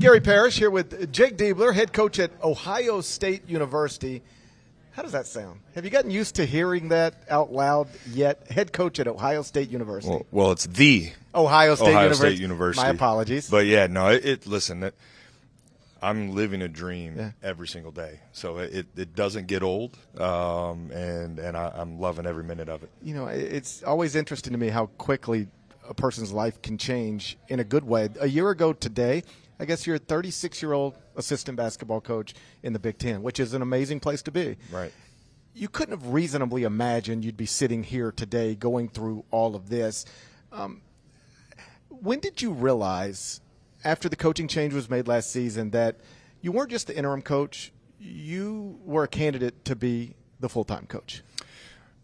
Gary Parrish here with Jake Diebler, head coach at Ohio State University. How does that sound? Have you gotten used to hearing that out loud yet? Head coach at Ohio State University. Well, it's the Ohio State University. My apologies. But yeah, no, listen, I'm living a dream every single day. So it doesn't get old, and I'm loving every minute of it. You know, it's always interesting to me how quickly a person's life can change in a good way. A year ago today, I guess you're a 36-year-old assistant basketball coach in the Big Ten, which is an amazing place to be. Right. You couldn't have reasonably imagined you'd be sitting here today going through all of this. When did you realize, after the coaching change was made last season, that you weren't just the interim coach, you were a candidate to be the full-time coach?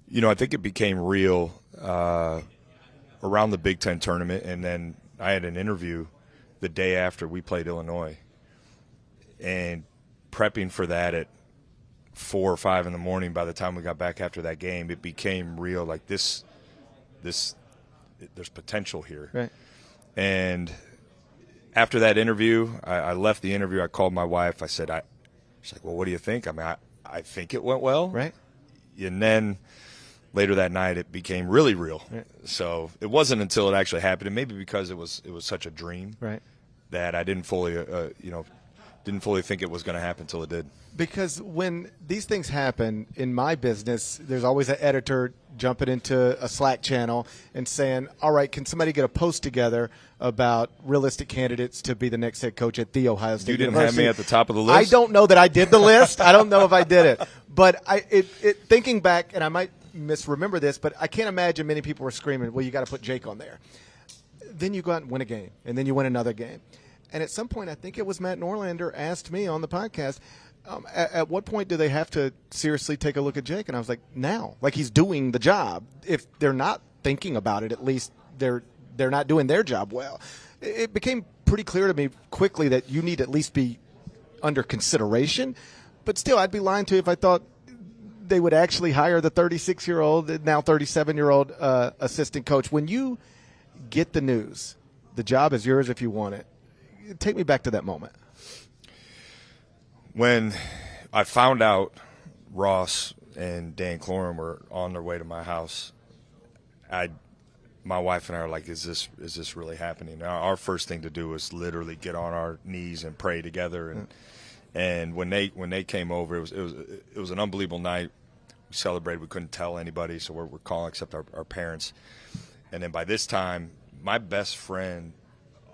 You know, I think it became real around the Big Ten tournament, and then I had an interview the day after we played Illinois, and prepping for that at 4 or 5 in the morning. By the time we got back after that game, it became real. Like there's potential here. Right. And after that interview, I left the interview. I called my wife. I said, she's like, well, what do you think? I mean, I think it went well. Right. And then later that night, it became really real. Right. So it wasn't until it actually happened, and maybe because it was such a dream, right, that I didn't fully think it was going to happen until it did. Because when these things happen in my business, there's always an editor jumping into a Slack channel and saying, all right, can somebody get a post together about realistic candidates to be the next head coach at The Ohio State University? You didn't have me at the top of the list? I don't know that I did the list. I don't know if I did it. But thinking back, and I might misremember this, but I can't imagine many people were screaming, well, you got to put Jake on there. Then you go out and win a game, and then you win another game. And at some point, I think it was Matt Norlander asked me on the podcast, at what point do they have to seriously take a look at Jake? And I was like, now. Like, he's doing the job. If they're not thinking about it, at least they're not doing their job well. It became pretty clear to me quickly that you need to at least be under consideration. But still, I'd be lying to you if I thought they would actually hire the 36-year-old, now 37-year-old assistant coach. When you get the news, the job is yours if you want it. Take me back to that moment. When I found out Ross and Dan Cloran were on their way to my house, my wife and I are like, is this really happening? Our first thing to do was literally get on our knees and pray together. And when they came over, it was an unbelievable night. We celebrated. We couldn't tell anybody, so we're calling except our parents. And then by this time, my best friend,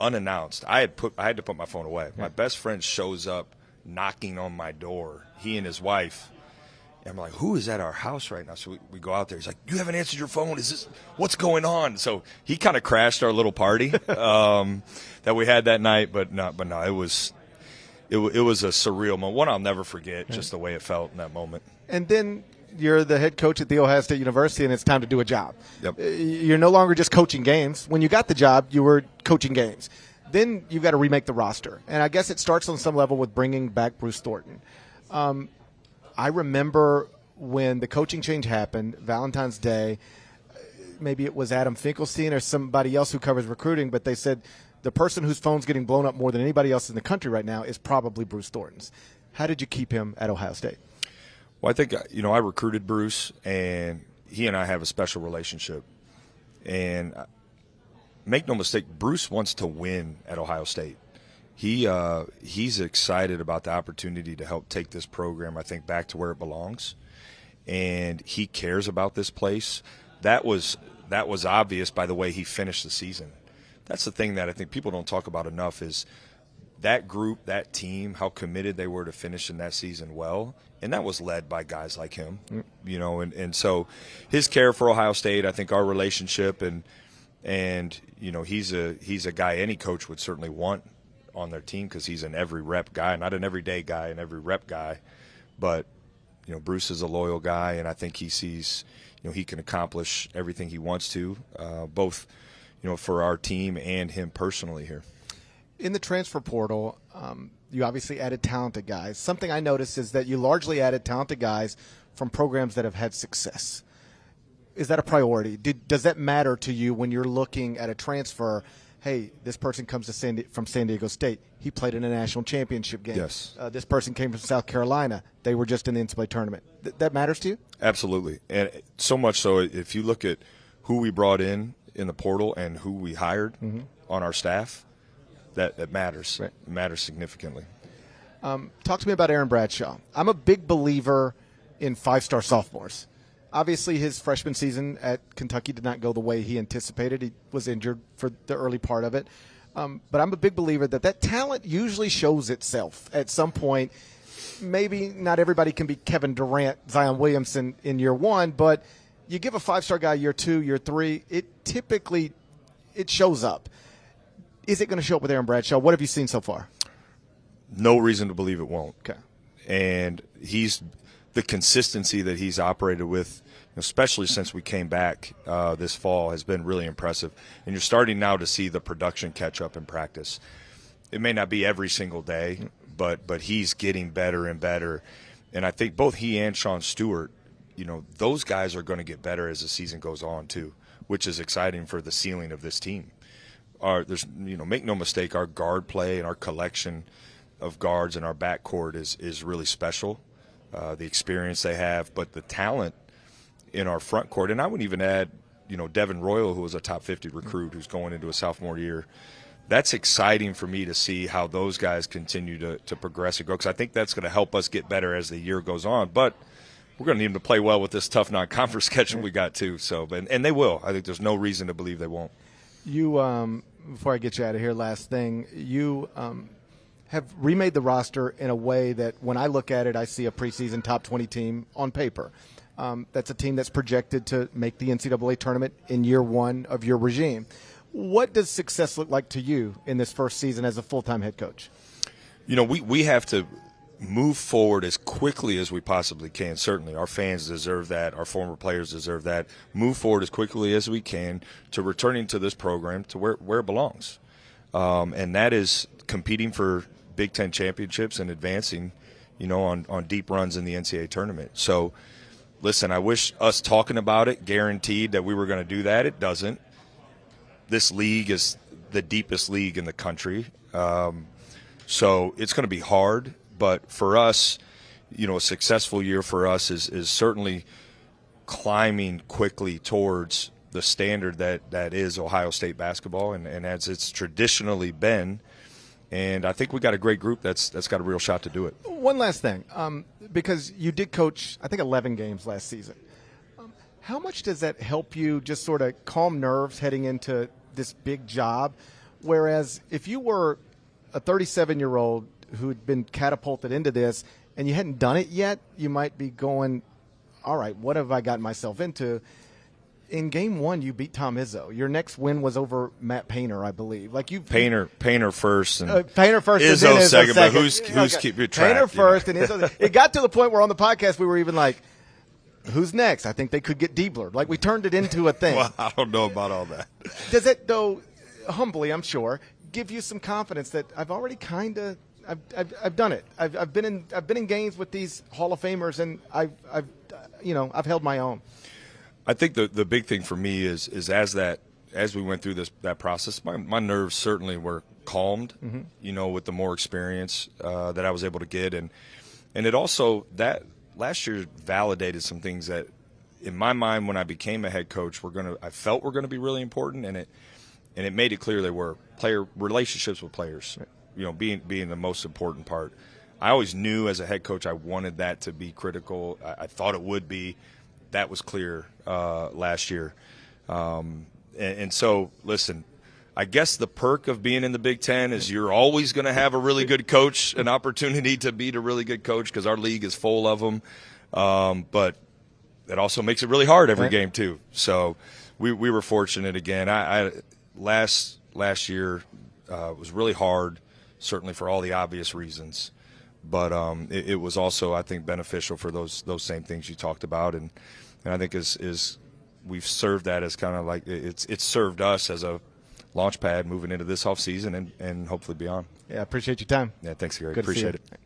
unannounced, I had to put my phone away. My best friend shows up knocking on my door, he and his wife. And I'm like, who is at our house right now? So we go out there. He's like, you haven't answered your phone. What's going on? So he kind of crashed our little party that we had that night. But no, it was a surreal moment. One I'll never forget, just the way it felt in that moment. And then you're the head coach at The Ohio State University, and it's time to do a job. Yep. You're no longer just coaching games. When you got the job, you were coaching games. Then you've got to remake the roster. And I guess it starts on some level with bringing back Bruce Thornton. I remember when the coaching change happened, Valentine's Day, maybe it was Adam Finkelstein or somebody else who covers recruiting, but they said the person whose phone's getting blown up more than anybody else in the country right now is probably Bruce Thornton's. How did you keep him at Ohio State? Well, I think, I recruited Bruce, and he and I have a special relationship. And make no mistake, Bruce wants to win at Ohio State. He's excited about the opportunity to help take this program, I think, back to where it belongs. And he cares about this place. That was obvious by the way he finished the season. That's the thing that I think people don't talk about enough is that group, that team, how committed they were to finishing that season well. And that was led by guys like him, and so his care for Ohio State, I think our relationship and he's a guy any coach would certainly want on their team because he's an every rep guy, not an everyday guy, an every rep guy. But, Bruce is a loyal guy, and I think he sees, he can accomplish everything he wants to, both, for our team and him personally here. In the transfer portal, you obviously added talented guys. Something I noticed is that you largely added talented guys from programs that have had success. Is that a priority? Does that matter to you when you're looking at a transfer, hey, this person comes to from San Diego State. He played in a national championship game. Yes. This person came from South Carolina. They were just in the NCAA tournament. That matters to you? Absolutely. And so much so, if you look at who we brought in the portal and who we hired on our staff, that matters. Right. It matters significantly. Talk to me about Aaron Bradshaw. I'm a big believer in five-star sophomores. Obviously, his freshman season at Kentucky did not go the way he anticipated. He was injured for the early part of it. But I'm a big believer that talent usually shows itself at some point. Maybe not everybody can be Kevin Durant, Zion Williamson in year one, but you give a five-star guy year two, year three, it typically shows up. Is it going to show up with Aaron Bradshaw? What have you seen so far? No reason to believe it won't. Okay. And the consistency that he's operated with, especially since we came back this fall, has been really impressive. And you're starting now to see the production catch up in practice. It may not be every single day, but he's getting better and better. And I think both he and Sean Stewart, those guys are going to get better as the season goes on too, which is exciting for the ceiling of this team. Make no mistake, our guard play and our collection of guards in our backcourt is really special. The experience they have, but the talent in our front court, and I would even add, Devin Royal, who was a top 50 recruit who's going into a sophomore year. That's exciting for me to see how those guys continue to progress and grow, because I think that's going to help us get better as the year goes on. But we're going to need them to play well with this tough non-conference schedule we got too. So, and they will. I think there's no reason to believe they won't. You, before I get you out of here, last thing, you have remade the roster in a way that when I look at it, I see a preseason top 20 team on paper. That's a team that's projected to make the NCAA tournament in year one of your regime. What does success look like to you in this first season as a full-time head coach? We have to move forward as quickly as we possibly can. Certainly, our fans deserve that. Our former players deserve that. Move forward as quickly as we can to returning to this program to where it belongs. And that is competing for Big Ten championships and advancing, on deep runs in the NCAA tournament. So, listen, I wish us talking about it guaranteed that we were going to do that. It doesn't. This league is the deepest league in the country. So it's going to be hard. But for us, a successful year for us is certainly climbing quickly towards the standard that is Ohio State basketball and as it's traditionally been. And I think we got a great group that's got a real shot to do it. One last thing, because you did coach, I think, 11 games last season. How much does that help you just sort of calm nerves heading into this big job? Whereas if you were a 37-year-old who'd been catapulted into this and you hadn't done it yet, you might be going, all right, what have I gotten myself into? In game one, you beat Tom Izzo. Your next win was over Matt Painter, I believe. Painter first and Painter first, Izzo and then second. But who's okay. keeping track? Painter first, and Izzo. It got to the point where on the podcast we were even like, "Who's next?" I think they could get Diebler. We turned it into a thing. Well, I don't know about all that. Does it, though, humbly, I'm sure, give you some confidence that I've already kind of I've done it. I've been in games with these Hall of Famers, and I've held my own. I think the big thing for me is as we went through that process, my nerves certainly were calmed, with the more experience that I was able to get, and it also that last year validated some things that in my mind when I became a head coach I felt were gonna be really important, and it made it clear they were relationships with players, being the most important part. I always knew as a head coach I wanted that to be critical. I thought it would be. That was clear last year. And so, listen, I guess the perk of being in the Big Ten is you're always going to have a really good coach, an opportunity to beat a really good coach because our league is full of them. But it also makes it really hard every game too. So we were fortunate again. Last year was really hard, certainly for all the obvious reasons. But it was also, I think, beneficial for those same things you talked about, and I think is we've served that as kind of like it's served us as a launch pad moving into this off season and hopefully beyond. Yeah, appreciate your time. Yeah, thanks, Gary. Good to see Appreciate you. it.